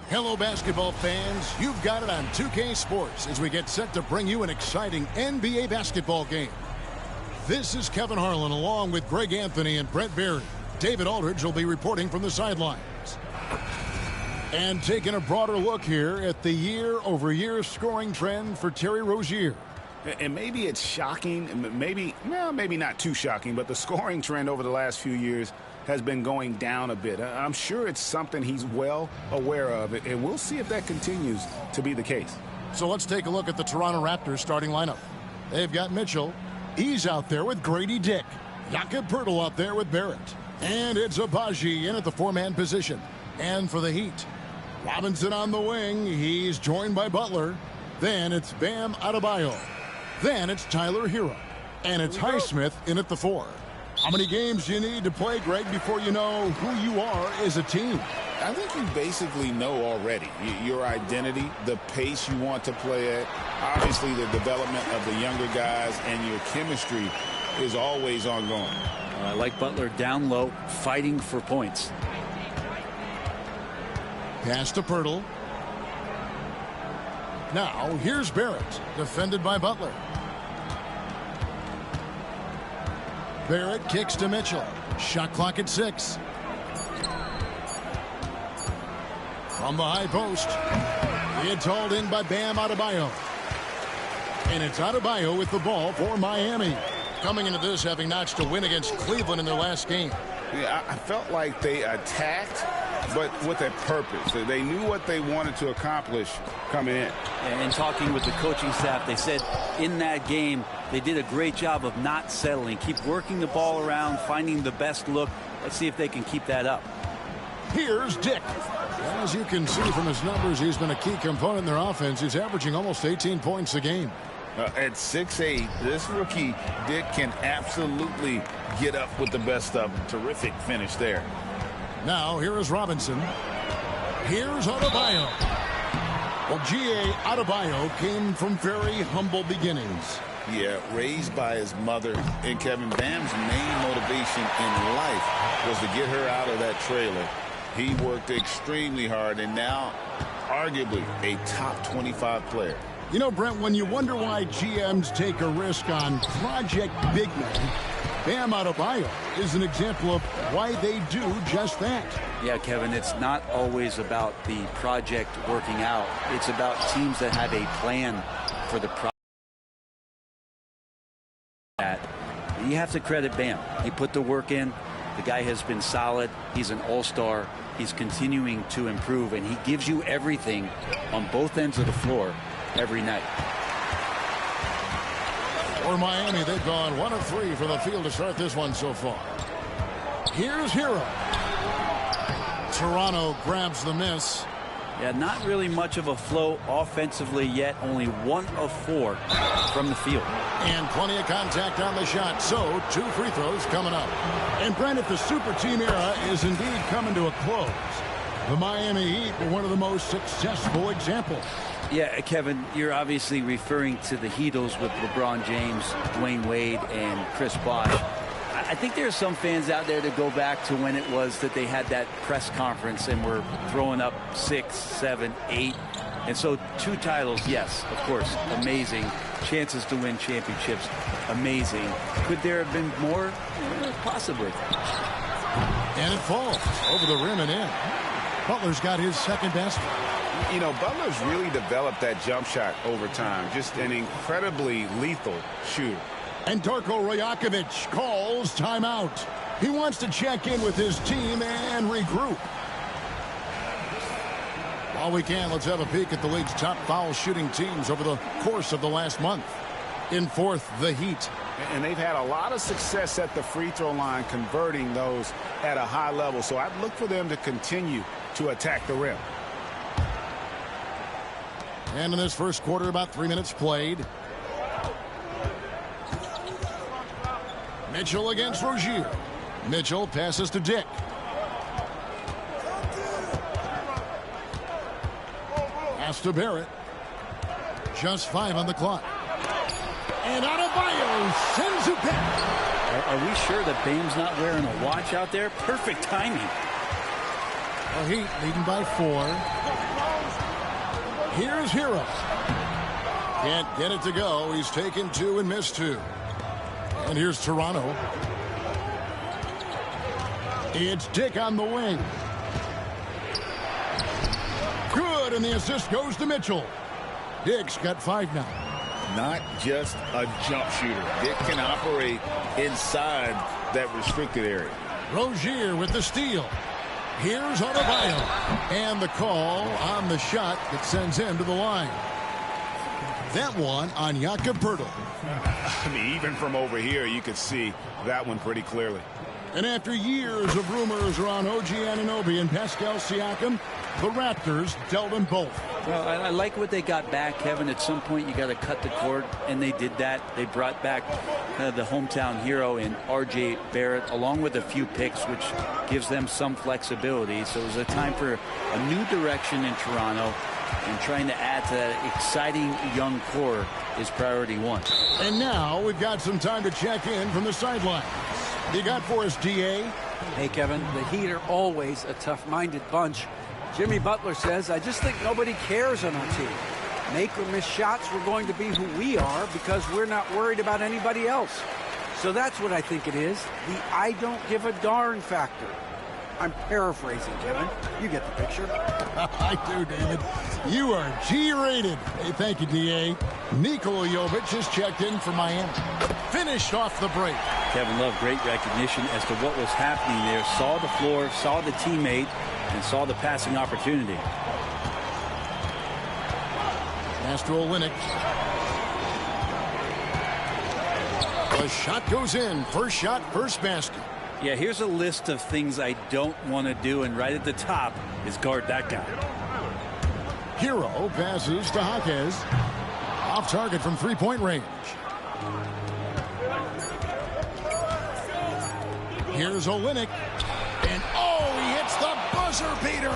Hello, basketball fans. You've got it on 2K Sports as we get set to bring you an exciting NBA basketball game. This is Kevin Harlan along with Greg Anthony and Brett Berry. David Aldridge will be reporting from the sidelines. And taking a broader look here at the year-over-year scoring trend for Terry Rozier. And maybe it's shocking, maybe not too shocking, but the scoring trend over the last few years has been going down a bit. I'm sure it's something he's well aware of, and we'll see if that continues to be the case. So let's take a look at the Toronto Raptors starting lineup. They've got Mitchell. He's out there with Grady Dick. Jakob Poeltl out there with Barrett. And it's Abaji in at the four-man position. And for the Heat, Robinson on the wing. He's joined by Butler. Then it's Bam Adebayo. Then it's Tyler Hero. And it's Highsmith in at the four. How many games do you need to play, Greg, before you know who you are as a team? I think you basically know already your identity, the pace you want to play at, obviously the development of the younger guys, and your chemistry is always ongoing. I like Butler down low, fighting for points. Pass to Poeltl. Now, here's Barrett, defended by Butler. Barrett kicks to Mitchell. Shot clock at 6. From the high post. It's hauled in by Bam Adebayo. And it's Adebayo with the ball for Miami. Coming into this, having notched a win against Cleveland in their last game. Yeah, I felt like they attacked, but with a purpose. They knew what they wanted to accomplish coming in. And talking with the coaching staff, they said in that game, they did a great job of not settling. Keep working the ball around, finding the best look. Let's see if they can keep that up. Here's Dick. As you can see from his numbers, he's been a key component in their offense. He's averaging almost 18 points a game. At 6'8", this rookie, Dick, can absolutely get up with the best of them. Terrific finish there. Now, here is Robinson. Here's Adebayo. Well, G.A. Adebayo came from very humble beginnings. Yeah, raised by his mother. And Kevin, Bam's main motivation in life was to get her out of that trailer. He worked extremely hard and now arguably a top 25 player. You know, Brent, when you wonder why GMs take a risk on project big men, Bam Adebayo is an example of why they do just that. Yeah, Kevin, it's not always about the project working out. It's about teams that have a plan for the project. You have to credit Bam. He put the work in. The guy has been solid. He's an all-star. He's continuing to improve, and he gives you everything on both ends of the floor every night. For Miami, they've gone 1 of 3 for the field to start this one so far. Here's Hero. Toronto grabs the miss. Yeah, not really much of a flow offensively yet. Only 1 of 4 from the field. And plenty of contact on the shot. So, 2 free throws coming up. And Brent, if the super team era is indeed coming to a close, the Miami Heat were one of the most successful examples. Yeah, Kevin, you're obviously referring to the Heatles with LeBron James, Dwayne Wade, and Chris Bosh. I think there are some fans out there that go back to when it was that they had that press conference and were throwing up 6, 7, 8. And so 2 titles, yes, of course, amazing. Chances to win championships, amazing. Could there have been more? Possibly. And it falls over the rim and in. Butler's got his second basket. You know, Butler's really developed that jump shot over time. Just an incredibly lethal shooter. And Darko Rajakovic calls timeout. He wants to check in with his team and regroup. While we can, let's have a peek at the league's top foul shooting teams over the course of the last month. In 4th, the Heat. And they've had a lot of success at the free throw line, converting those at a high level. So I'd look for them to continue to attack the rim. And in this first quarter, about 3 minutes played. Mitchell against Rozier. Mitchell passes to Dick. Pass to Barrett. Just 5 on the clock. And Adebayo sends it back. Are we sure that Bame's not wearing a watch out there? Perfect timing. The Heat leading by 4. Here's Hero. Can't get it to go. He's taken 2 and missed 2. And here's Toronto. It's Dick on the wing. Good, and the assist goes to Mitchell. Dick's got 5 now. Not just a jump shooter. Dick can operate inside that restricted area. Rozier with the steal. Here's Adebayo. And the call on the shot that sends him to the line. That one on Jakob Poeltl. I mean, even from over here, you could see that one pretty clearly. And after years of rumors around OG Anunoby and Pascal Siakam, the Raptors dealt them both. Well, I like what they got back, Kevin. At some point, you got to cut the cord, and they did that. They brought back the hometown hero in R.J. Barrett, along with a few picks, which gives them some flexibility. So it was a time for a new direction in Toronto, and trying to add to that exciting young core is priority 1. And now we've got some time to check in from the sideline. You got for us, D.A.? Hey, Kevin, the Heat are always a tough-minded bunch. Jimmy Butler says, I just think nobody cares on our team. Make or miss shots, we're going to be who we are because we're not worried about anybody else. So that's what I think it is, the I don't give a darn factor. I'm paraphrasing, Kevin. You get the picture. I do, David. You are G-rated. Hey, thank you, D.A. Nikola Jovic has checked in for Miami. Finished off the break. Kevin Love, great recognition as to what was happening there. Saw the floor, saw the teammate, and saw the passing opportunity. Pass to Olynyk. The shot goes in. First shot, first basket. Yeah, here's a list of things I don't want to do, and right at the top is guard that guy. Hero passes to Jaquez. Off target from three-point range. Here's Olynyk. And oh, he hits the buzzer beater.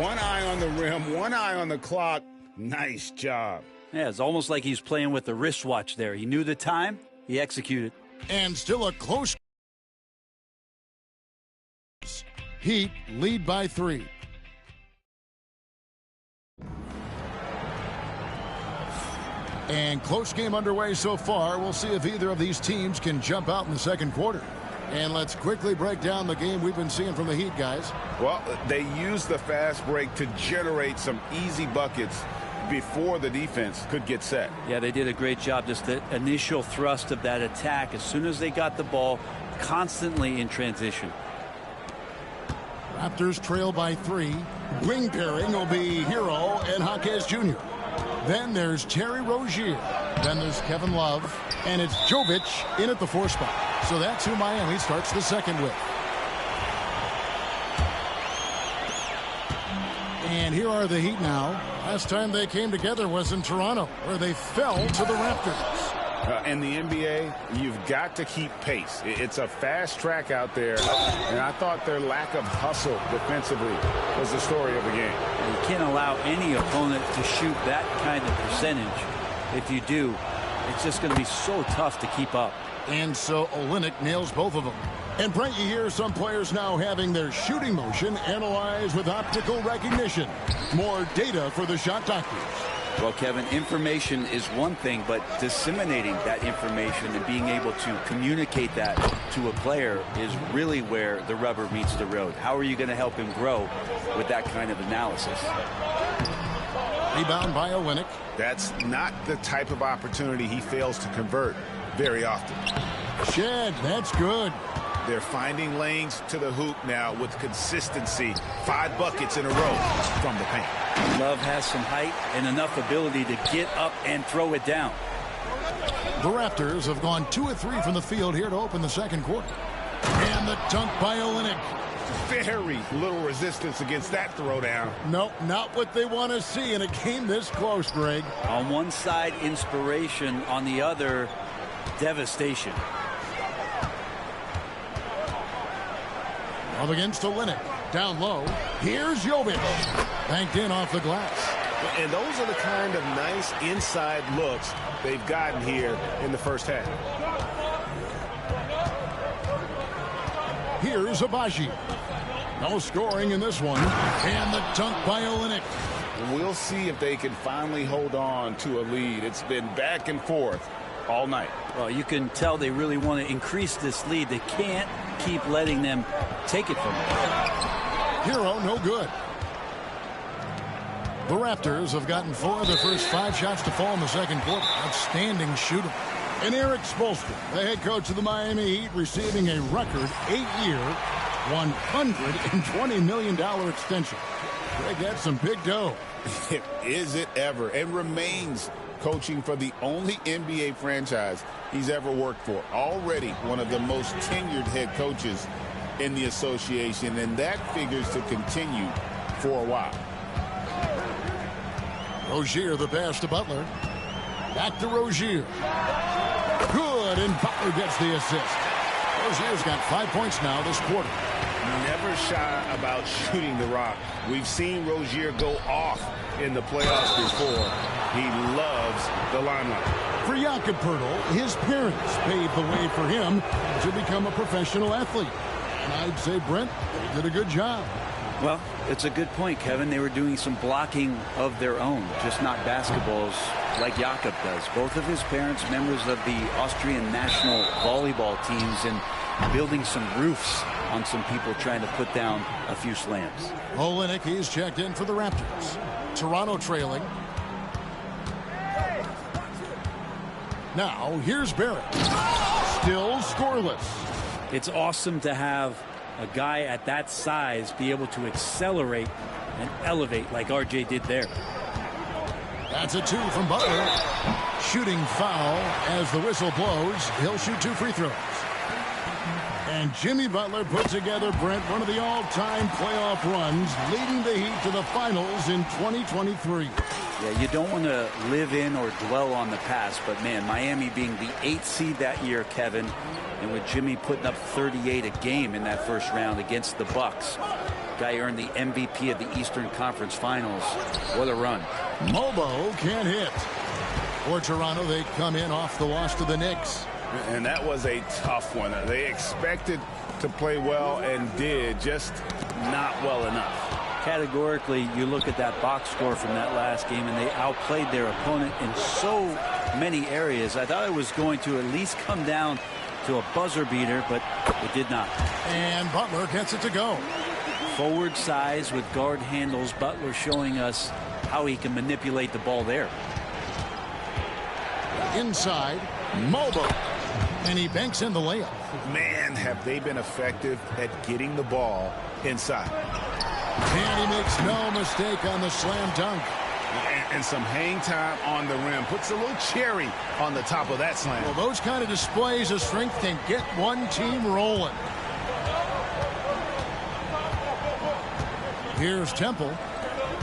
One eye on the rim, one eye on the clock. Nice job. Yeah, it's almost like he's playing with the wristwatch there. He knew the time, he executed. And still a close. Heat lead by 3. And close game underway so far. We'll see if either of these teams can jump out in the second quarter. And let's quickly break down the game we've been seeing from the Heat, guys. Well, they used the fast break to generate some easy buckets before the defense could get set. Yeah, they did a great job. Just the initial thrust of that attack, as soon as they got the ball, constantly in transition. Raptors trail by 3. Wing pairing will be Hero and Jaquez Jr. Then there's Terry Rozier. Then there's Kevin Love. And it's Jovic in at the 4 spot. So that's who Miami starts the second with. And here are the Heat now. Last time they came together was in Toronto, where they fell to the Raptors. In the NBA, you've got to keep pace. It's a fast track out there, and I thought their lack of hustle defensively was the story of the game. You can't allow any opponent to shoot that kind of percentage. If you do, it's just going to be so tough to keep up. And so Olynyk nails both of them. And Brent, you hear some players now having their shooting motion analyzed with optical recognition. More data for the shot doctors. Well, Kevin, information is one thing, but disseminating that information and being able to communicate that to a player is really where the rubber meets the road. How are you going to help him grow with that kind of analysis? Rebound by Olynyk. That's not the type of opportunity he fails to convert very often. Shed, that's good. They're finding lanes to the hoop now with consistency. 5 buckets in a row from the paint. Love has some height and enough ability to get up and throw it down. The Raptors have gone 2 of 3 from the field here to open the second quarter. And the dunk by Olynyk. Very little resistance against that throwdown. Nope, not what they want to see in a game this close, Greg. On one side, inspiration. On the other, devastation. Up against Olynyk. Down low. Here's Jovic. Banked in off the glass. And those are the kind of nice inside looks they've gotten here in the first half. Here's Abaji. No scoring in this one. And the dunk by Olynyk. We'll see if they can finally hold on to a lead. It's been back and forth all night. Well, you can tell they really want to increase this lead. They can't keep letting them take it from them. Hero, no good. The Raptors have gotten 4 of their first 5 shots to fall in the second quarter. Outstanding shooting. And Eric Spoelstra, the head coach of the Miami Heat, receiving a record 8-year, $120 million extension. They got some big dough. Is it ever? And remains coaching for the only NBA franchise he's ever worked for. Already one of the most tenured head coaches in the association, and that figures to continue for a while. Rozier, the pass to Butler. Back to Rozier. Good, and Butler gets the assist. Rozier's got 5 points now this quarter. Never shy about shooting the rock. We've seen Rozier go off in the playoffs before. He loves the limelight. For Jakob Poeltl, his parents paved the way for him to become a professional athlete. And I'd say, Brent, they did a good job. Well, it's a good point, Kevin. They were doing some blocking of their own, just not basketballs like Jakob does. Both of his parents, members of the Austrian national volleyball teams, and building some roofs on some people trying to put down a few slams. Olynyk, he's checked in for the Raptors. Toronto trailing. Now, here's Barrett. Still scoreless. It's awesome to have a guy at that size be able to accelerate and elevate like RJ did there. That's a 2 from Butler. Shooting foul as the whistle blows. He'll shoot 2 free throws. And Jimmy Butler put together, Brent, one of the all-time playoff runs, leading the Heat to the finals in 2023. Yeah, you don't want to live in or dwell on the past, but man, Miami being the 8th seed that year, Kevin, and with Jimmy putting up 38 a game in that first round against the Bucks. Guy earned the MVP of the Eastern Conference Finals. What a run. Mobo can't hit. For Toronto, they come in off the loss to the Knicks. And that was a tough one. They expected to play well and did, just not well enough. Categorically, you look at that box score from that last game, and they outplayed their opponent in so many areas. I thought it was going to at least come down to a buzzer beater, but it did not. And Butler gets it to go. Forward size with guard handles. Butler showing us how he can manipulate the ball there. Inside, Mobo. And he banks in the layup. Man, have they been effective at getting the ball inside. And he makes no mistake on the slam dunk. And some hang time on the rim. Puts a little cherry on the top of that slam. Well, those kind of displays of strength can get one team rolling. Here's Temple.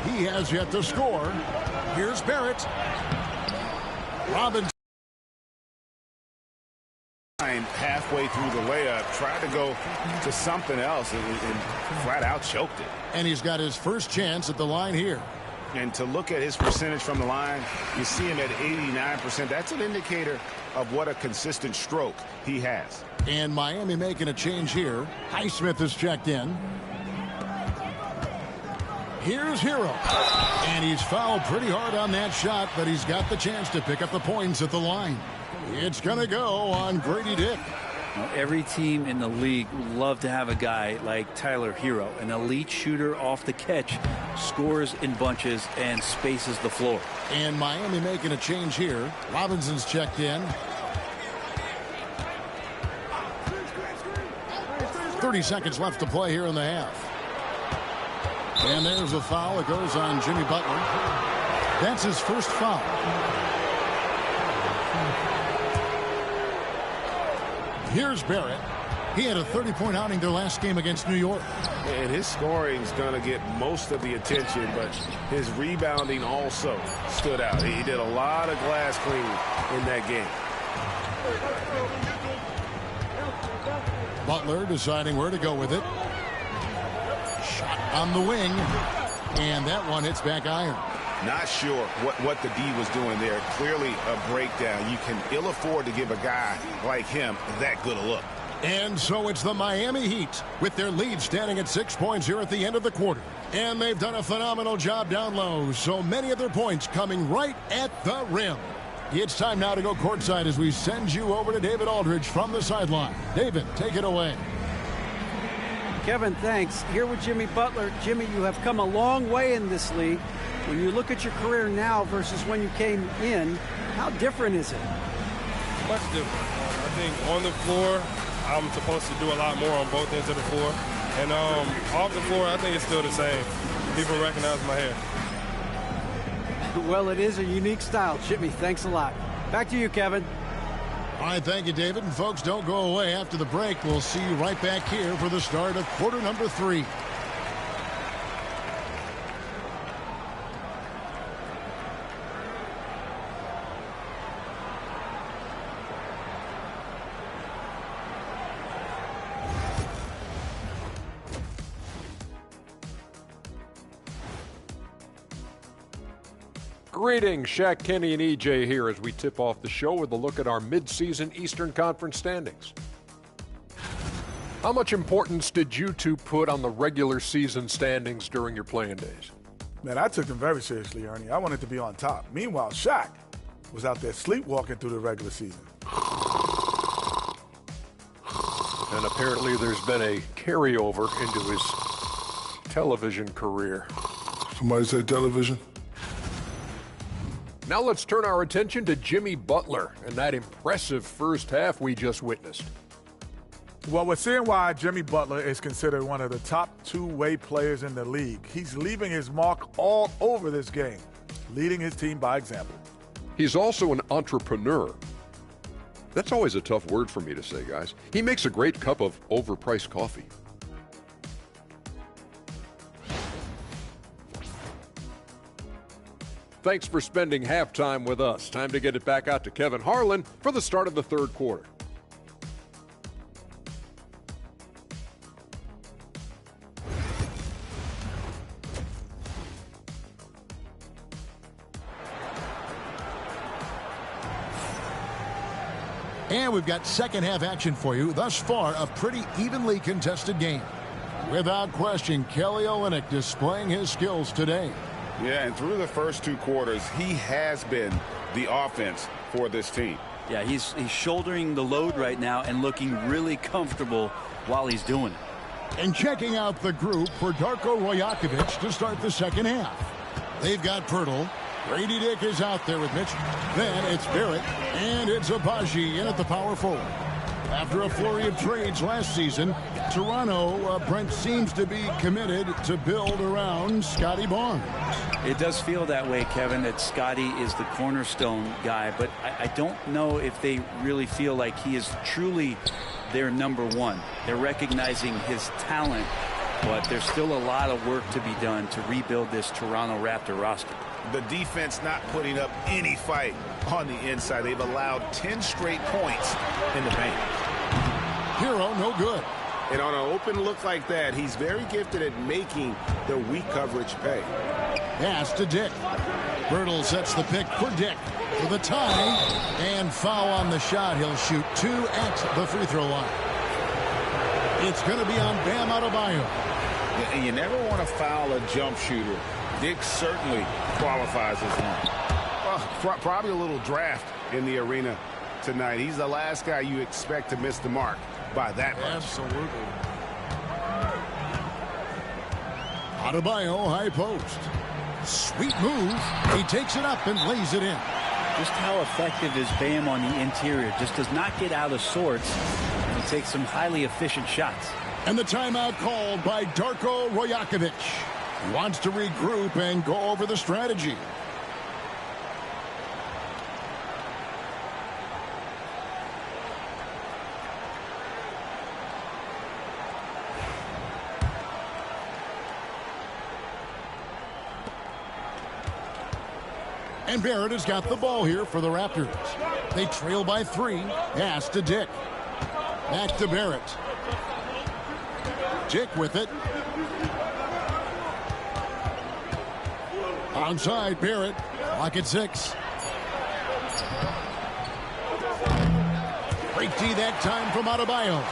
He has yet to score. Here's Barrett. Robinson. Halfway through the layup, tried to go to something else and flat out choked it. And he's got his first chance at the line here. And to look at his percentage from the line, you see him at 89%. That's an indicator of what a consistent stroke he has. And Miami making a change here. Highsmith is checked in. Here's Hero. And he's fouled pretty hard on that shot, but he's got the chance to pick up the points at the line. It's going to go on Grady Dick. Now, every team in the league would love to have a guy like Tyler Hero, an elite shooter off the catch, scores in bunches and spaces the floor. And Miami making a change here. Robinson's checked in. 30 seconds left to play here in the half. And there's a foul. It goes on Jimmy Butler. That's his first foul. Here's Barrett. He had a 30-point outing their last game against New York. And his scoring's going to get most of the attention, but his rebounding also stood out. He did a lot of glass cleaning in that game. Butler deciding where to go with it. Shot on the wing. And that one hits back iron. Not sure what the D was doing there. Clearly a breakdown. You can ill afford to give a guy like him that good a look. And so it's the Miami Heat with their lead standing at 6 points here at the end of the quarter. And they've done a phenomenal job down low, so many of their points coming right at the rim. It's time now to go courtside as we send you over to David Aldridge from the sideline. David, take it away. Kevin, thanks. Here with Jimmy Butler. Jimmy, you have come a long way in this league. When you look at your career now versus when you came in, how different is it? Much different. I think on the floor, I'm supposed to do a lot more on both ends of the floor. And off the floor, I think it's still the same. People recognize my hair. Well, it is a unique style. Jimmy, thanks a lot. Back to you, Kevin. All right, thank you, David. And folks, don't go away. After the break, we'll see you right back here for the start of quarter number 3. Greetings, Shaq, Kenny, and EJ here as we tip off the show with a look at our midseason Eastern Conference standings. How much importance did you two put on the regular season standings during your playing days? Man, I took them very seriously, Ernie. I wanted to be on top. Meanwhile, Shaq was out there sleepwalking through the regular season. And apparently there's been a carryover into his television career. Somebody say television? Now let's turn our attention to Jimmy Butler and that impressive first half we just witnessed. Well, we're seeing why Jimmy Butler is considered one of the top two-way players in the league. He's leaving his mark all over this game, leading his team by example. He's also an entrepreneur. That's always a tough word for me to say, guys. He makes a great cup of overpriced coffee. Thanks for spending halftime with us. Time to get it back out to Kevin Harlan for the start of the third quarter. And we've got second half action for you. Thus far, a pretty evenly contested game. Without question, Kelly Olynyk displaying his skills today. Yeah, and through the first 2 quarters, he has been the offense for this team. Yeah, he's shouldering the load right now and looking really comfortable while he's doing it. And checking out the group for Darko Rajakovic to start the second half. They've got Pirtle. Grady Dick is out there with Mitchell. Then it's Barrett. And it's Abaji in at the power forward. After a flurry of trades last season, Toronto, Brent, seems to be committed to build around Scotty Barnes. It does feel that way, Kevin, that Scotty is the cornerstone guy, but I don't know if they really feel like he is truly their number one. They're recognizing his talent, but there's still a lot of work to be done to rebuild this Toronto Raptor roster. The defense not putting up any fight on the inside. They've allowed 10 straight points in the paint. Hero, no good. And on an open look like that, he's very gifted at making the weak coverage pay. Pass to Dick. Birtle sets the pick for Dick for the tie. And foul on the shot. He'll shoot 2 at the free throw line. It's going to be on Bam Adebayo. And you never want to foul a jump shooter. Dick certainly qualifies as one. Well, probably a little draft in the arena tonight. He's the last guy you expect to miss the mark by that much. Absolutely. Adebayo, high post. Sweet move. He takes it up and lays it in. Just how effective is Bam on the interior? Just does not get out of sorts and takes some highly efficient shots. And the timeout called by Darko Rajakovic. He wants to regroup and go over the strategy. And Barrett has got the ball here for the Raptors. They trail by 3. Pass to Dick. Back to Barrett. Dick with it. Onside, Barrett. Clock at 6. Great D that time from Adebayo.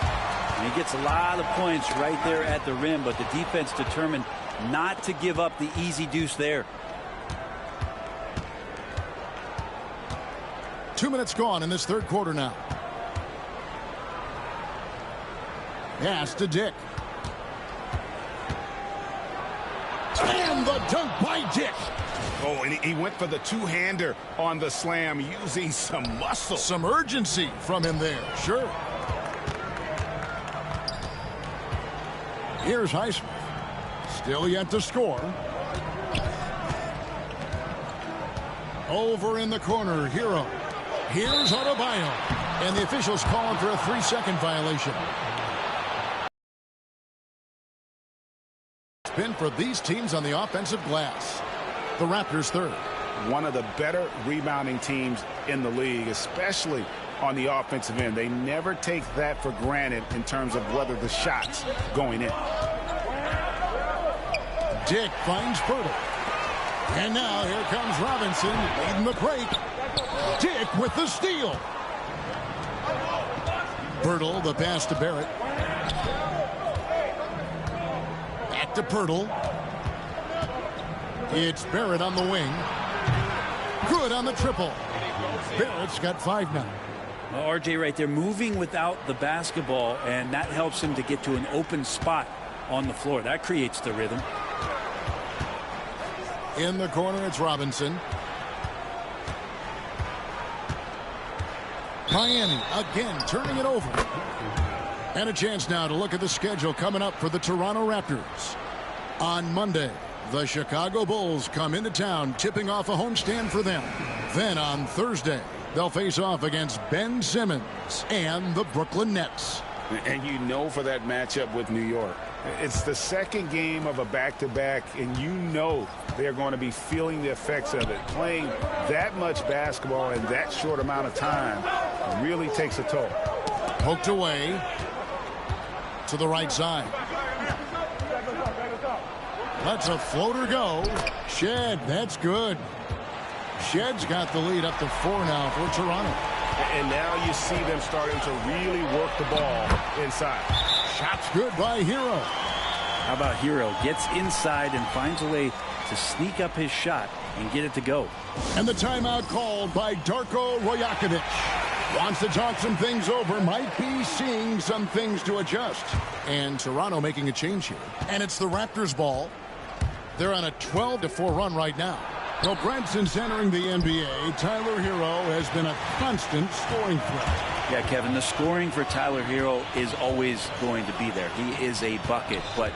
And he gets a lot of points right there at the rim, but the defense determined not to give up the easy deuce there. 2 minutes gone in this third quarter now. Pass to Dick. And the dunk by Dick. Oh, and he went for the two-hander on the slam, using some muscle. Some urgency from him there, sure. Here's Highsmith. Still yet to score. Over in the corner, Hero. Here's Adebayo. And the officials calling for a 3-second violation. It's been for these teams on the offensive glass. The Raptors third. One of the better rebounding teams in the league, especially on the offensive end. They never take that for granted in terms of whether the shot's going in. Dick finds Pirtle. And now here comes Robinson leading the break. Dick with the steal. Pirtle, the pass to Barrett. Back to Pirtle. It's Barrett on the wing. Good on the triple. Barrett's got 5 now. Well, RJ right there moving without the basketball, and that helps him to get to an open spot on the floor. That creates the rhythm. In the corner, it's Robinson. Miami again turning it over. And a chance now to look at the schedule coming up for the Toronto Raptors. On Monday, the Chicago Bulls come into town, tipping off a homestand for them. Then on Thursday, they'll face off against Ben Simmons and the Brooklyn Nets. And you know, for that matchup with New York, it's the second game of a back-to-back, and you know they're going to be feeling the effects of it. Playing that much basketball in that short amount of time really takes a toll. Poked away to the right side. Lets a floater go. Shed, that's good. Shed's got the lead up to 4 now for Toronto. And now you see them starting to really work the ball inside. Shot's good by Hero. How about Hero? Gets inside and finds a way to sneak up his shot and get it to go. And the timeout called by Darko Rajakovic. Wants to talk some things over. Might be seeing some things to adjust. And Toronto making a change here. And it's the Raptors ball. They're on a 12-4 run right now. Well, Brent, since entering the NBA, Tyler Hero has been a constant scoring threat. Yeah, Kevin, the scoring for Tyler Hero is always going to be there. He is a bucket, but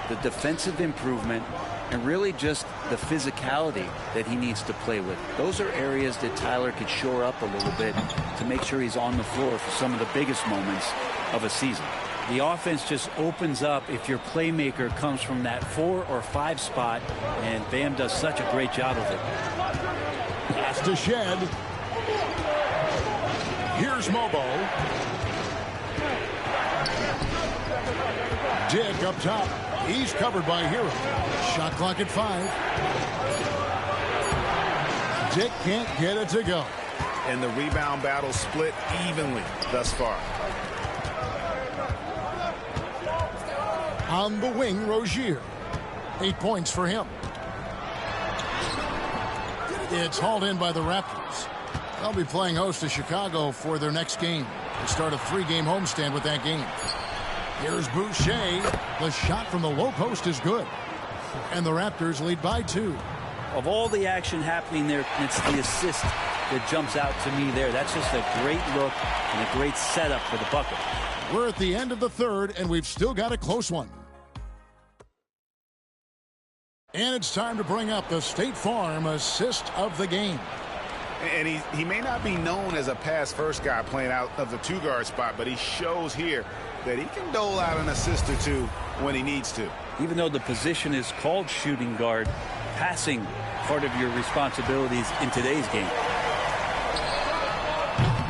the defensive improvement and really just the physicality that he needs to play with. Those are areas that Tyler could shore up a little bit to make sure he's on the floor for some of the biggest moments of a season. The offense just opens up if your playmaker comes from that 4 or 5 spot, and Bam does such a great job of it. Pass to Shed. Here's Mobo. Dick up top. He's covered by Hero. Shot clock at 5. Dick can't get it to go. And the rebound battle split evenly thus far. On the wing, Rozier. 8 points for him. It's hauled in by the Raptors. They'll be playing host to Chicago for their next game. They start a 3-game homestand with that game. Here's Boucher. The shot from the low post is good. And the Raptors lead by 2. Of all the action happening there, it's the assist that jumps out to me there. That's just a great look and a great setup for the bucket. We're at the end of the third, and we've still got a close one. And it's time to bring up the State Farm assist of the game. And he may not be known as a pass-first guy playing out of the 2-guard spot, but he shows here that he can dole out an assist or two when he needs to. Even though the position is called shooting guard, passing part of your responsibilities in today's game.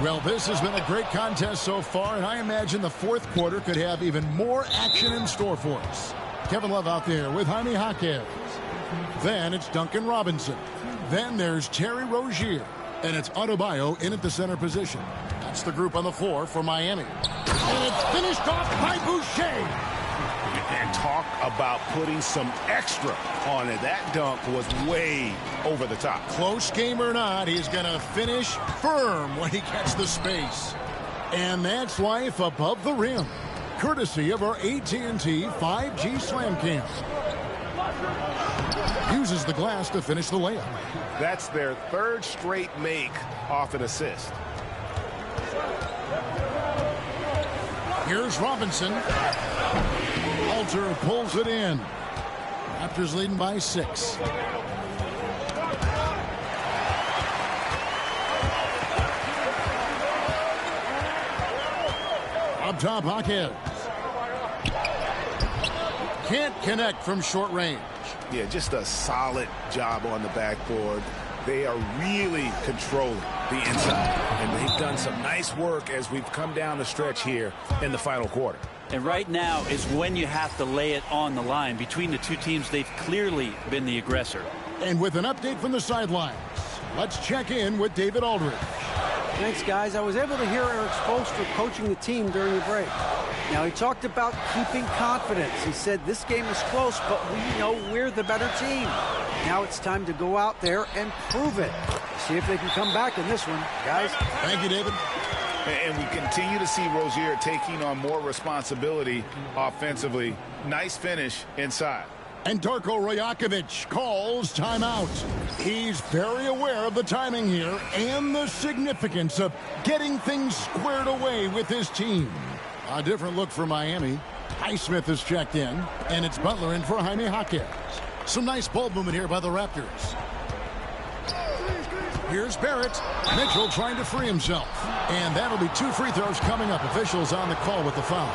Well, this has been a great contest so far, and I imagine the fourth quarter could have even more action in store for us. Kevin Love out there with Jaime Jaquez. Then it's Duncan Robinson. Then there's Terry Rozier. And it's Adebayo in at the center position. That's the group on the floor for Miami. And it's finished off by Boucher. And talk about putting some extra on it. That dunk was way over the top. Close game or not, he's going to finish firm when he gets the space. And that's life above the rim, courtesy of our AT&T 5G Slam Cam. Uses the glass to finish the layup. That's their third straight make off an assist. Here's Robinson. Alter pulls it in. Raptors leading by 6. Up top, Hawkins. Can't connect from short range. Yeah, just a solid job on the backboard. They are really controlling the inside. And they've done some nice work as we've come down the stretch here in the final quarter. And right now is when you have to lay it on the line. Between the two teams, they've clearly been the aggressor. And with an update from the sidelines, let's check in with David Aldridge. Thanks, guys. I was able to hear Eric Spoelstra coaching the team during the break. Now, he talked about keeping confidence. He said this game is close, but we know we're the better team. Now it's time to go out there and prove it. See if they can come back in this one, guys. Thank you, David. And we continue to see Rozier taking on more responsibility offensively. Nice finish inside. And Darko Rajakovic calls timeout. He's very aware of the timing here and the significance of getting things squared away with his team. A different look for Miami. Highsmith is checked in, and it's Butler in for Jaime Jaquez. Some nice ball movement here by the Raptors. Here's Barrett. Mitchell trying to free himself. And that'll be 2 free throws coming up. Officials on the call with the foul.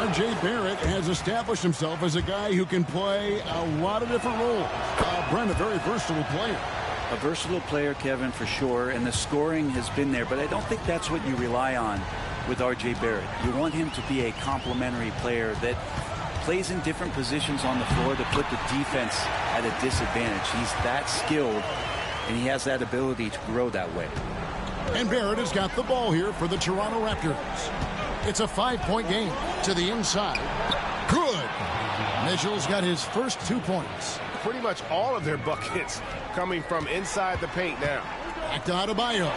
R.J. Barrett has established himself as a guy who can play a lot of different roles. Brent, a very versatile player. A versatile player, Kevin, for sure, and the scoring has been there, but I don't think that's what you rely on with R.J. Barrett. You want him to be a complementary player that plays in different positions on the floor to put the defense at a disadvantage. He's that skilled, and he has that ability to grow that way. And Barrett has got the ball here for the Toronto Raptors. It's a 5-point game to the inside. Good. Mitchell's got his first 2 points. Pretty much all of their buckets coming from inside the paint now. Back to Adebayo.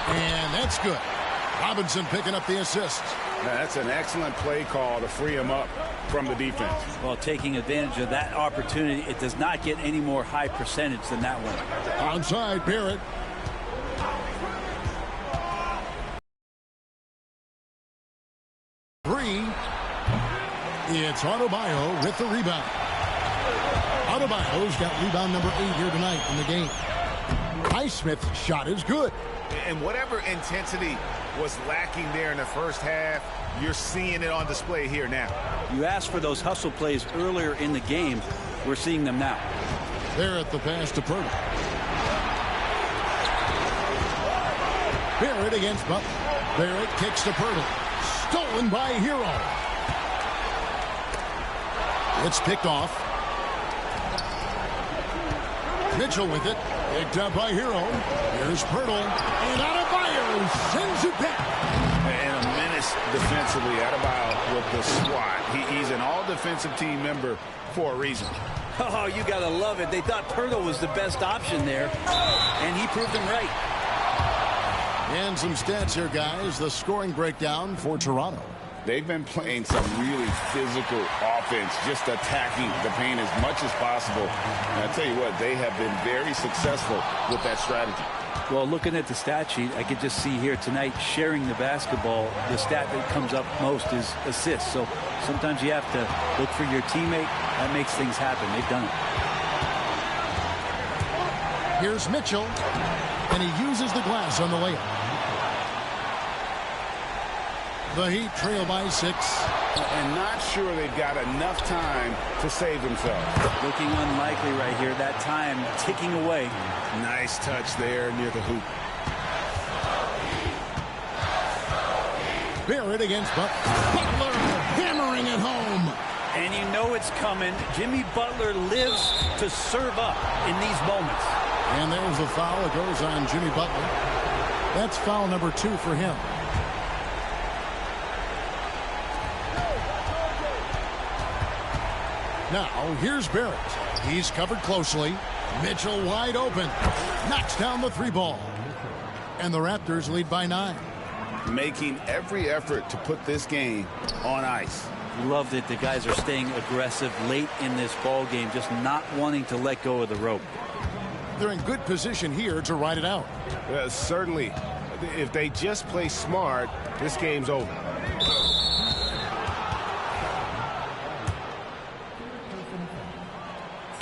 And that's good. Robinson picking up the assist. Now, that's an excellent play call to free him up from the defense. Well, taking advantage of that opportunity, it does not get any more high percentage than that one. Onside, Barrett. It's Adebayo with the rebound. Adebayo's got rebound number 8 here tonight in the game. Highsmith's shot is good. And whatever intensity was lacking there in the first half, you're seeing it on display here now. You asked for those hustle plays earlier in the game. We're seeing them now. Barrett the pass to Purtle. Barrett against Butler. Barrett kicks to Purtle. Stolen by Hero. It's picked off. Mitchell with it. Picked up by Hero. Here's Purtle. And Adebayo sends it back. And a menace defensively. Adebayo with the swat. He's an all-defensive team member for a reason. Oh, you got to love it. They thought Purtle was the best option there, and he proved them right. And some stats here, guys. The scoring breakdown for Toronto. They've been playing some really physical offense, just attacking the paint as much as possible. And I tell you what, they have been very successful with that strategy. Well, looking at the stat sheet, I could just see here tonight sharing the basketball. The stat that comes up most is assists. So sometimes you have to look for your teammate. That makes things happen. They've done it. Here's Mitchell, and he uses the glass on the layup. The Heat trail by 6. And not sure they've got enough time to save themselves. Looking unlikely right here. That time ticking away. Nice touch there near the hoop. Barrett against Butler, hammering it home. And you know it's coming. Jimmy Butler lives to serve up in these moments. And there's the foul. It goes on Jimmy Butler. That's foul number 2 for him. Now, here's Barrett. He's covered closely. Mitchell wide open. Knocks down the 3 ball. And the Raptors lead by 9. Making every effort to put this game on ice. Love that the guys are staying aggressive late in this ball game, just not wanting to let go of the rope. They're in good position here to ride it out. Certainly. If they just play smart, this game's over.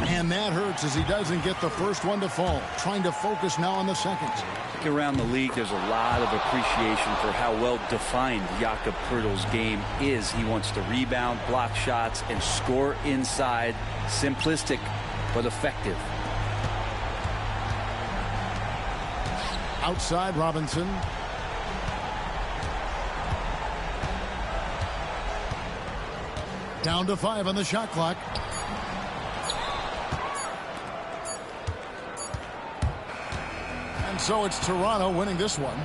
And that hurts as he doesn't get the first one to fall. Trying to focus now on the seconds. Around the league, there's a lot of appreciation for how well defined Jakob Poeltl's game is. He wants to rebound, block shots, and score inside. Simplistic, but effective. Outside Robinson. Down to 5 on the shot clock. And so it's Toronto winning this one.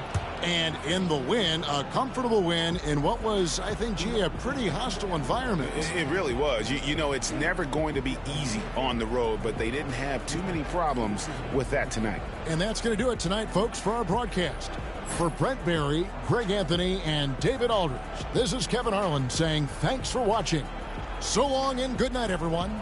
And in the win, a comfortable win in what was, I think, gee, a pretty hostile environment. It really was. You know, it's never going to be easy on the road, but they didn't have too many problems with that tonight. And that's going to do it tonight, folks, for our broadcast. For Brent Barry, Greg Anthony, and David Aldridge, this is Kevin Harlan saying thanks for watching. So long and good night, everyone.